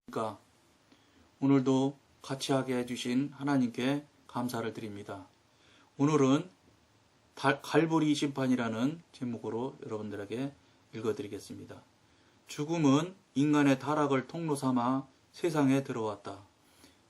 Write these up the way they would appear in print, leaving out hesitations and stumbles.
그러니까 오늘도 같이 하게 해주신 하나님께 감사를 드립니다. 오늘은 갈보리 심판이라는 제목으로 여러분들에게 읽어드리겠습니다. 죽음은 인간의 타락을 통로 삼아 세상에 들어왔다.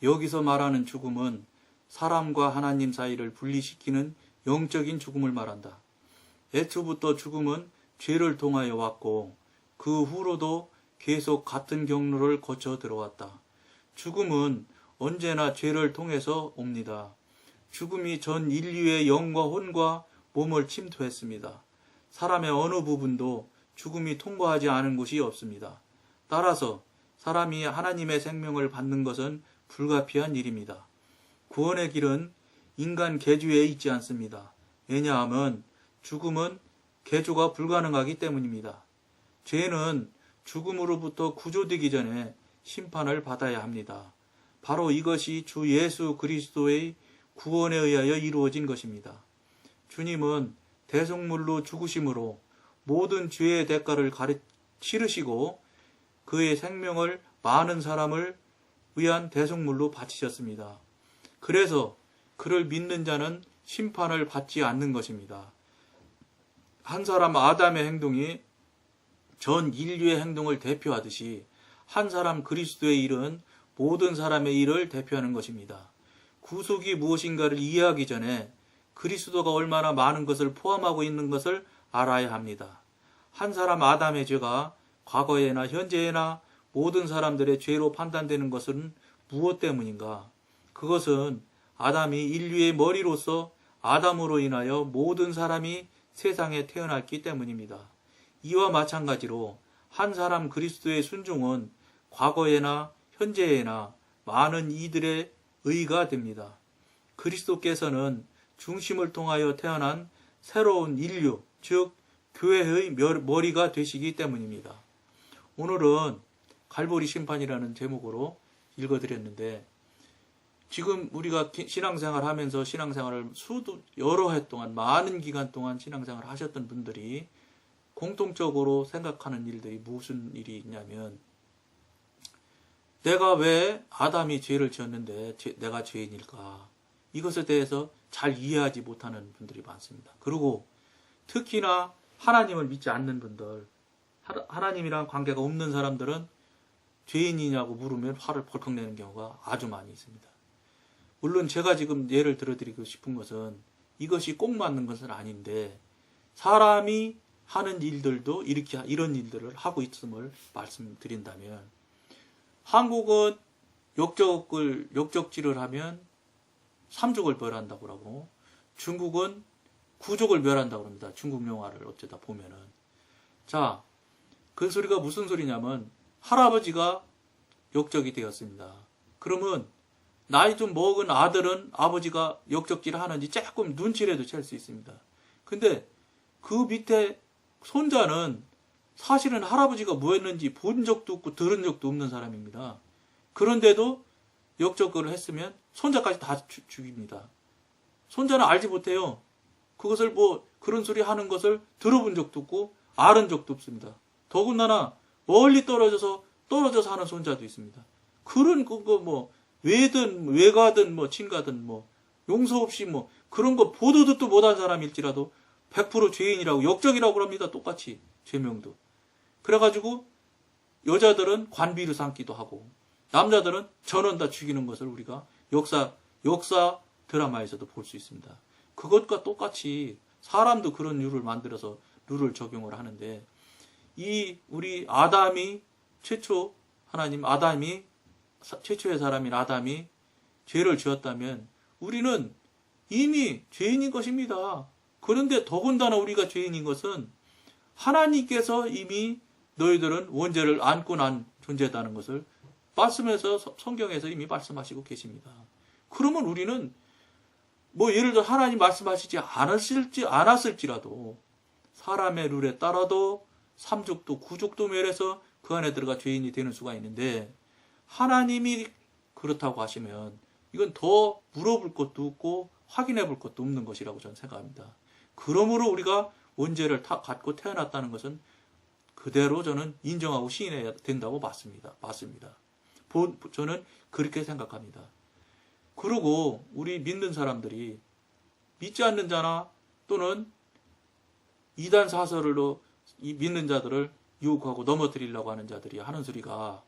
여기서 말하는 죽음은 사람과 하나님 사이를 분리시키는 영적인 죽음을 말한다. 애초부터 죽음은 죄를 통하여 왔고 그 후로도 계속 같은 경로를 거쳐 들어왔다. 죽음은 언제나 죄를 통해서 옵니다. 죽음이 전 인류의 영과 혼과 몸을 침투했습니다. 사람의 어느 부분도 죽음이 통과하지 않은 곳이 없습니다. 따라서 사람이 하나님의 생명을 받는 것은 불가피한 일입니다. 구원의 길은 인간 개조에 있지 않습니다. 왜냐하면 죽음은 개조가 불가능하기 때문입니다. 죄는 죽음으로부터 구조되기 전에 심판을 받아야 합니다. 바로 이것이 주 예수 그리스도의 구원에 의하여 이루어진 것입니다. 주님은 대속물로 죽으심으로 모든 죄의 대가를 치르시고 그의 생명을 많은 사람을 위한 대속물로 바치셨습니다. 그래서 그를 믿는 자는 심판을 받지 않는 것입니다. 한 사람 아담의 행동이 전 인류의 행동을 대표하듯이 한 사람 그리스도의 일은 모든 사람의 일을 대표하는 것입니다. 구속이 무엇인가를 이해하기 전에 그리스도가 얼마나 많은 것을 포함하고 있는 것을 알아야 합니다. 한 사람 아담의 죄가 과거에나 현재에나 모든 사람들의 죄로 판단되는 것은 무엇 때문인가? 그것은 아담이 인류의 머리로서 아담으로 인하여 모든 사람이 세상에 태어났기 때문입니다. 이와 마찬가지로 한 사람 그리스도의 순종은 과거에나 현재에나 많은 이들의 의가 됩니다. 그리스도께서는 중심을 통하여 태어난 새로운 인류, 즉 교회의 머리가 되시기 때문입니다. 오늘은 갈보리 심판이라는 제목으로 읽어드렸는데, 지금 우리가 신앙생활 하면서 신앙생활을 여러 해 동안, 많은 기간 동안 신앙생활을 하셨던 분들이 공통적으로 생각하는 일들이 무슨 일이 있냐면, 내가 왜 아담이 죄를 지었는데 내가 죄인일까? 이것에 대해서 잘 이해하지 못하는 분들이 많습니다. 그리고 특히나 하나님을 믿지 않는 분들, 하나님이랑 관계가 없는 사람들은 죄인이냐고 물으면 화를 벌컥 내는 경우가 아주 많이 있습니다. 물론 제가 지금 예를 들어드리고 싶은 것은 이것이 꼭 맞는 것은 아닌데, 사람이 하는 일들도 이렇게 이런 일들을 하고 있음을 말씀드린다면, 한국은 역적질을 하면 3족을 멸한다고 하고, 중국은 9족을 멸한다고 합니다. 중국 영화를 어쩌다 보면은. 자, 그 소리가 무슨 소리냐면, 할아버지가 역적이 되었습니다. 그러면 나이 좀 먹은 아들은 아버지가 역적질을 하는지 조금 눈치라도 챌 수 있습니다. 근데 그 밑에 손자는 사실은 할아버지가 뭐 했는지 본 적도 없고 들은 적도 없는 사람입니다. 그런데도 역적을 했으면 손자까지 다 죽입니다. 손자는 알지 못해요. 그것을 뭐 그런 소리 하는 것을 들어본 적도 없고 알은 적도 없습니다. 더군다나 멀리 떨어져서 하는 손자도 있습니다. 그런 거 뭐 외든 외가든 뭐 친가든 뭐 용서 없이 뭐 그런 거 보도 듣도 못한 사람일지라도 100% 죄인이라고 역적이라고 합니다. 똑같이 죄명도. 그래가지고 여자들은 관비를 삼기도 하고 남자들은 전원 다 죽이는 것을 우리가 역사 드라마에서도 볼 수 있습니다. 그것과 똑같이 사람도 그런 룰을 만들어서 룰을 적용을 하는데, 우리 아담이 최초의 사람인 아담이 죄를 지었다면 우리는 이미 죄인인 것입니다. 그런데 더군다나 우리가 죄인인 것은 하나님께서 이미 너희들은 원죄를 안고 난 존재다는 것을 성경에서 이미 말씀하시고 계십니다. 그러면 우리는 뭐 예를 들어 하나님 말씀하시지 않았을지라도 사람의 룰에 따라도 3족도 9족도 멸해서 그 안에 들어가 죄인이 되는 수가 있는데, 하나님이 그렇다고 하시면 이건 더 물어볼 것도 없고 확인해 볼 것도 없는 것이라고 저는 생각합니다. 그러므로 우리가 원죄를 갖고 태어났다는 것은 그대로 저는 인정하고 시인해야 된다고 맞습니다. 저는 그렇게 생각합니다. 그리고 우리 믿는 사람들이 믿지 않는 자나 또는 이단 사설로 이 믿는 자들을 유혹하고 넘어뜨리려고 하는 자들이 하는 소리가,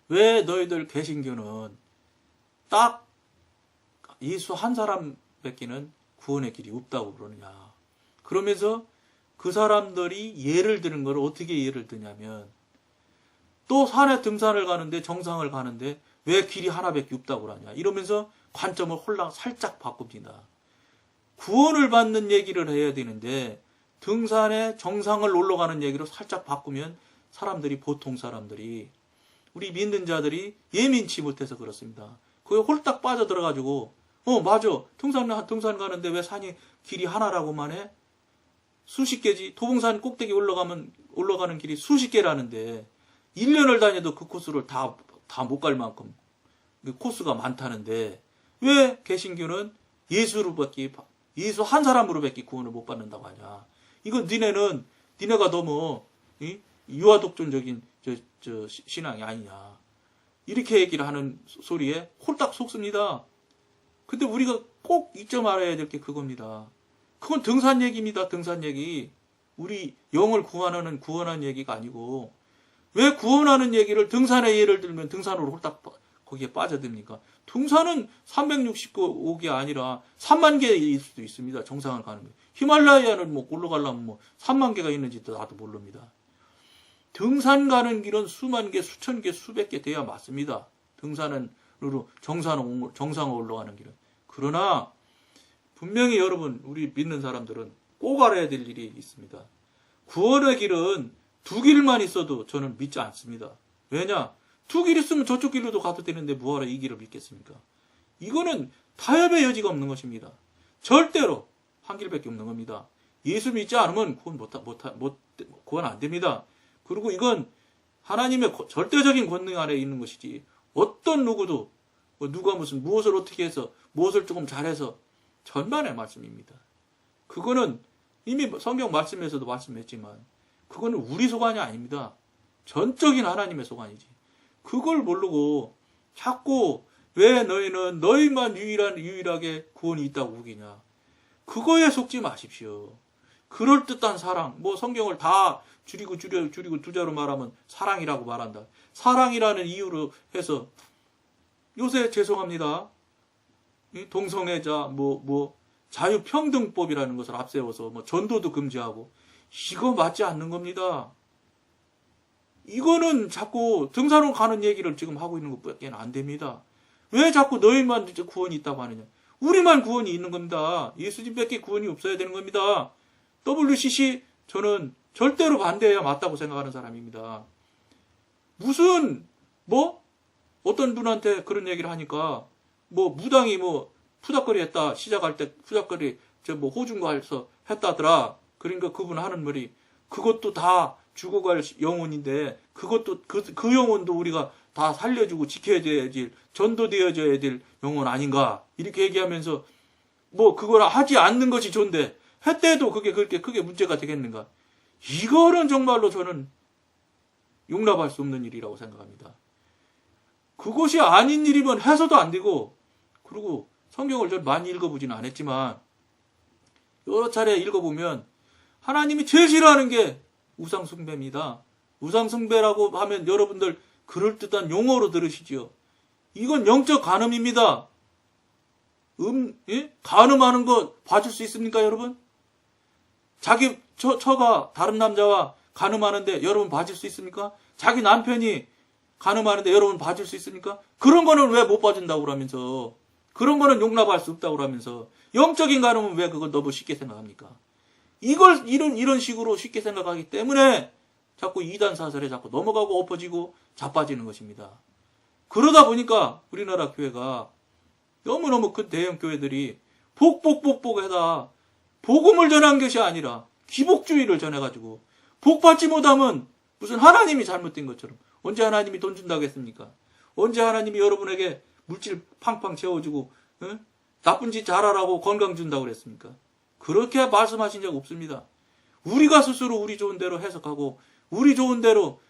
왜 너희들 개신교는 딱 예수 한 사람 뺏기는 구원의 길이 없다고 그러느냐. 그러면서 그 사람들이 예를 드는 걸 어떻게 예를 드냐면, 또 산에 등산을 가는데, 정상을 가는데 왜 길이 하나밖에 없다고 그러냐, 이러면서 관점을 홀랑 살짝 바꿉니다. 구원을 받는 얘기를 해야 되는데 등산에 정상을 올라가는 얘기로 살짝 바꾸면 사람들이, 보통 사람들이, 우리 믿는 자들이 예민치 못해서 그렇습니다. 그게 홀딱 빠져들어가지고 맞아, 등산 가는데 왜 산이 길이 하나라고만 해? 수십 개지. 도봉산 꼭대기 올라가는 길이 수십 개라는데 1년을 다녀도 그 코스를 다 못 갈 만큼 코스가 많다는데, 왜 개신교는 예수 한 사람으로밖에 구원을 못 받는다고 하냐. 이건 니네가 너무 유아독존적인 신앙이 아니냐, 이렇게 얘기를 하는 소리에 홀딱 속습니다. 근데 우리가 꼭 잊지 말아야 될 게 그겁니다. 그건 등산 얘기입니다. 등산 얘기. 우리 영을 구원하는 얘기가 아니고, 왜 구원하는 얘기를 등산의 예를 들면 등산으로 홀딱 거기에 빠져듭니까? 등산은 365개 아니라 3만 개일 수도 있습니다. 정상을 가는 게. 히말라야는 올라가려면 3만 개가 있는지도 나도 모릅니다. 등산 가는 길은 수만 개, 수천 개, 수백 개 돼야 맞습니다. 등산으로 정상을 올라가는 길은. 그러나 분명히 여러분, 우리 믿는 사람들은 꼭 알아야 될 일이 있습니다. 구원의 길은 두 길만 있어도 저는 믿지 않습니다. 왜냐? 두 길 있으면 저쪽 길로도 가도 되는데 뭐하러 이 길을 믿겠습니까? 이거는 타협의 여지가 없는 것입니다. 절대로 한 길밖에 없는 겁니다. 예수 믿지 않으면 구원 안 됩니다. 그리고 이건 하나님의 절대적인 권능 아래에 있는 것이지, 어떤 누구도 누가 무엇을 어떻게 해서 무엇을 조금 잘해서, 전반의 말씀입니다. 그거는 이미 성경 말씀에서도 말씀했지만 그거는 우리 소관이 아닙니다. 전적인 하나님의 소관이지. 그걸 모르고 자꾸 왜 너희는 너희만 유일하게 구원이 있다고 우기냐. 그거에 속지 마십시오. 그럴듯한 사랑, 성경을 다 줄이고 두자로 말하면 사랑이라고 말한다. 사랑이라는 이유로 해서 요새 죄송합니다. 동성애자, 자유평등법이라는 것을 앞세워서 전도도 금지하고, 이거 맞지 않는 겁니다. 이거는 자꾸 등산으로 가는 얘기를 지금 하고 있는 것밖에 안 됩니다. 왜 자꾸 너희만 구원이 있다고 하느냐. 우리만 구원이 있는 겁니다. 예수님밖에 구원이 없어야 되는 겁니다. WCC 저는 절대로 반대해야 맞다고 생각하는 사람입니다. 무슨 어떤 분한테 그런 얘기를 하니까 무당이 푸닥거리 했다, 시작할 때 푸닥거리 호준거 해서 했다더라. 그러니까 그분 하는 말이, 그것도 다 죽어갈 영혼인데 그것도 그 영혼도 우리가 다 살려주고 지켜줘야 될, 전도되어져야 될 영혼 아닌가, 이렇게 얘기하면서 그걸 하지 않는 것이 좋은데 했대도 그게 그렇게 크게 문제가 되겠는가. 이거는 정말로 저는 용납할 수 없는 일이라고 생각합니다. 그것이 아닌 일이면 해서도 안 되고, 그리고 성경을 좀 많이 읽어보지는 않았지만 여러 차례 읽어보면 하나님이 제일 싫어하는 게 우상숭배입니다. 우상숭배라고 하면 여러분들 그럴듯한 용어로 들으시죠. 이건 영적 간음입니다. 간음하는 거 봐줄 수 있습니까, 여러분? 자기 처가 다른 남자와 간음하는데 여러분 봐줄 수 있습니까? 자기 남편이 간음하는데 여러분 봐줄 수 있습니까? 그런 거는 왜 못 봐준다고 그러면서, 그런 거는 용납할 수 없다고 그러면서, 영적인 간음은 왜 그걸 너무 쉽게 생각합니까? 이걸 이런 식으로 쉽게 생각하기 때문에 자꾸 이단 사설에 자꾸 넘어가고 엎어지고 자빠지는 것입니다. 그러다 보니까 우리나라 교회가 너무너무 큰 대형 교회들이 복복복복해다 복음을 전한 것이 아니라 기복주의를 전해가지고, 복받지 못하면 무슨 하나님이 잘못된 것처럼, 언제 하나님이 돈 준다고 했습니까? 언제 하나님이 여러분에게 물질 팡팡 채워주고 나쁜 짓 잘하라고 건강 준다고 그랬습니까? 그렇게 말씀하신 적 없습니다. 우리가 스스로 우리 좋은 대로 해석하고 우리 좋은 대로,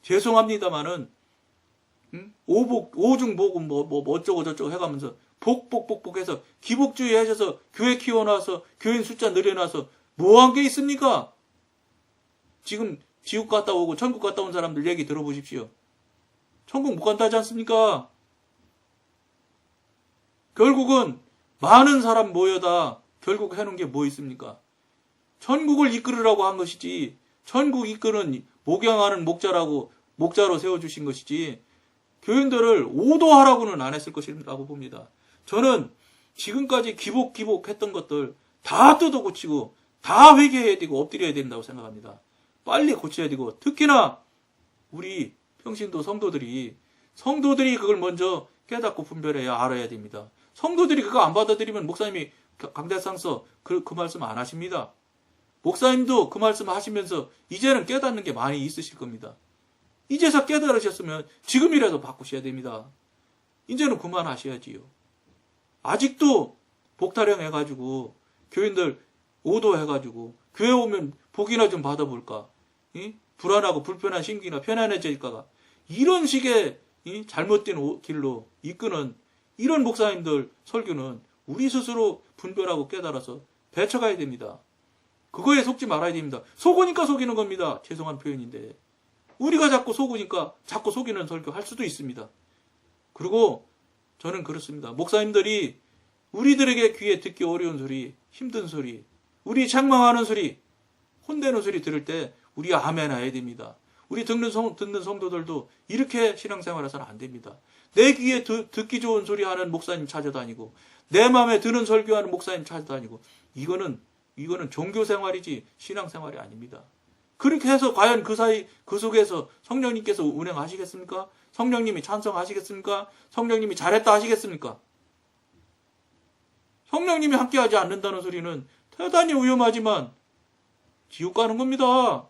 죄송합니다마는 응? 오중복음 뭐 어쩌고 저쩌고 해가면서 복해서 기복주의 하셔서 교회 키워놔서 교인 숫자 늘려놔서 뭐한 게 있습니까? 지금 지옥 갔다 오고 천국 갔다 온 사람들 얘기 들어보십시오. 천국 못 간다 하지 않습니까? 결국은 많은 사람 모여다 결국 해놓은 게 뭐 있습니까? 천국을 이끌으라고 한 것이지, 천국 이끄는 목양하는 목자로 세워주신 것이지, 교인들을 오도하라고는 안 했을 것이라고 봅니다. 저는 지금까지 기복했던 것들 다 뜯어 고치고 다 회개해야 되고 엎드려야 된다고 생각합니다. 빨리 고쳐야 되고, 특히나 우리 평신도 성도들이 그걸 먼저 깨닫고 분별해야 알아야 됩니다. 성도들이 그거 안 받아들이면 목사님이 강대상서 그 말씀 안 하십니다. 목사님도 그 말씀 하시면서 이제는 깨닫는 게 많이 있으실 겁니다. 이제서 깨달으셨으면 지금이라도 바꾸셔야 됩니다. 이제는 그만하셔야지요. 아직도 복타령 해가지고 교인들 오도해가지고 교회 오면 복이나 좀 받아볼까? 불안하고 불편한 심기나 편안해질까가 이런 식의 잘못된 길로 이끄는 이런 목사님들 설교는 우리 스스로 분별하고 깨달아서 배쳐가야 됩니다. 그거에 속지 말아야 됩니다. 속으니까 속이는 겁니다. 죄송한 표현인데. 우리가 자꾸 속으니까 자꾸 속이는 설교 할 수도 있습니다. 그리고 저는 그렇습니다. 목사님들이 우리들에게 귀에 듣기 어려운 소리, 힘든 소리, 우리 책망하는 소리, 혼내는 소리 들을 때 우리 아멘 해야 됩니다. 우리 듣는 성도들도 이렇게 신앙생활해서는 안 됩니다. 내 귀에 듣기 좋은 소리 하는 목사님 찾아다니고 내 마음에 드는 설교하는 목사님 찾아다니고 이거는 종교생활이지 신앙생활이 아닙니다. 그렇게 해서 과연 그 속에서 성령님께서 운행하시겠습니까? 성령님이 찬성하시겠습니까? 성령님이 잘했다 하시겠습니까? 성령님이 함께하지 않는다는 소리는 대단히 위험하지만 지옥 가는 겁니다.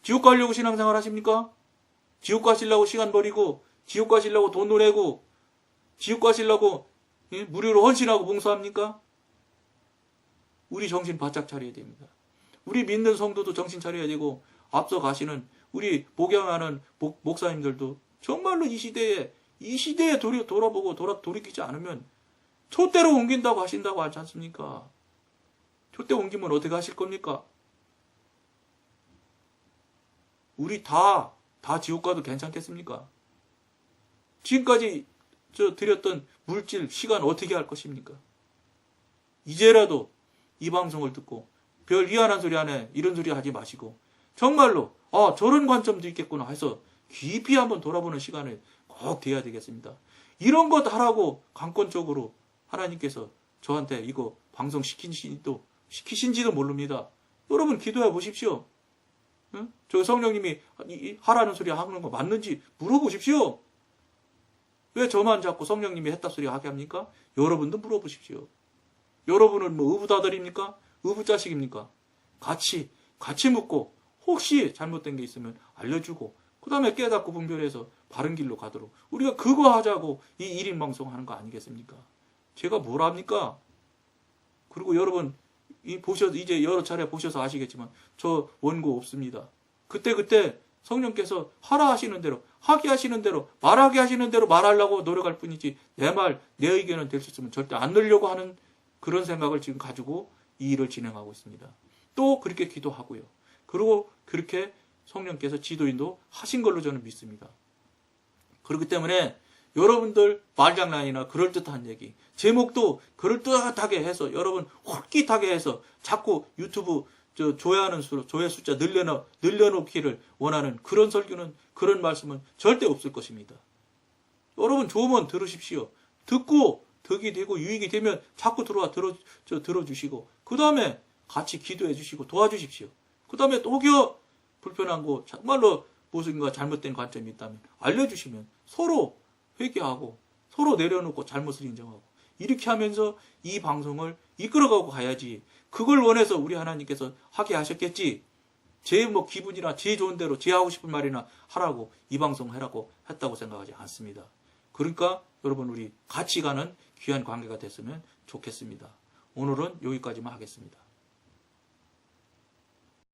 지옥 가려고 신앙생활 하십니까? 지옥 가시려고 시간 버리고 지옥 가시려고 돈 내고 지옥 가시려고 무료로 헌신하고 봉사합니까? 우리 정신 바짝 차려야 됩니다. 우리 믿는 성도도 정신 차려야 되고 앞서 가시는 우리 목양하는 목사님들도 정말로 이 시대에 돌아보고 돌이키지 않으면 촛대로 옮긴다고 하신다고 하지 않습니까? 촛대 옮기면 어떻게 하실 겁니까? 우리 다 지옥 가도 괜찮겠습니까? 지금까지 드렸던 물질, 시간 어떻게 할 것입니까? 이제라도 이 방송을 듣고 별 희한한 소리 하네 이런 소리 하지 마시고 정말로 저런 관점도 있겠구나 해서 깊이 한번 돌아보는 시간을 꼭 돼야 되겠습니다. 이런 것 하라고 강권적으로 하나님께서 저한테 이거 방송 시키신지도 모릅니다. 여러분 기도해 보십시오. 응? 저 성령님이 하라는 소리 하는 거 맞는지 물어보십시오. 왜 저만 자꾸 성령님이 했다 소리 하게 합니까? 여러분도 물어보십시오. 여러분은 뭐 의붓아들입니까? 의붓자식입니까? 같이 묻고 혹시 잘못된 게 있으면 알려주고 그 다음에 깨닫고 분별해서 바른 길로 가도록 우리가 그거 하자고 이 1인 방송 하는 거 아니겠습니까? 제가 뭘 합니까? 그리고 여러분 이제 여러 차례 보셔서 아시겠지만 저 원고 없습니다. 그때 성령께서 하라 하시는 대로 하게 하시는 대로 말하게 하시는 대로 말하려고 노력할 뿐이지 내 의견은 될 수 있으면 절대 안 넣으려고 하는 그런 생각을 지금 가지고 이 일을 진행하고 있습니다. 또 그렇게 기도하고요. 그리고 그렇게 성령께서 지도인도 하신 걸로 저는 믿습니다. 그렇기 때문에 여러분들 말장난이나 그럴듯한 얘기, 제목도 그럴듯하게 해서 여러분 홀깃하게 해서 자꾸 유튜브 조회 숫자 늘려놓기를 원하는 그런 설교는 그런 말씀은 절대 없을 것입니다. 여러분 좋으면 들으십시오. 듣고 덕이 되고 유익이 되면 자꾸 들어와 들어주시고 그 다음에 같이 기도해 주시고 도와주십시오. 그 다음에 또 혹여 불편한 거 정말로 무슨가 잘못된 관점이 있다면 알려주시면 서로 회개하고 서로 내려놓고 잘못을 인정하고 이렇게 하면서 이 방송을 이끌어가고 가야지. 그걸 원해서 우리 하나님께서 하게 하셨겠지. 제 기분이나 제 좋은 대로 제 하고 싶은 말이나 하라고 이 방송 하라고 했다고 생각하지 않습니다. 그러니까 여러분 우리 같이 가는 귀한 관계가 됐으면 좋겠습니다. 오늘은 여기까지만 하겠습니다.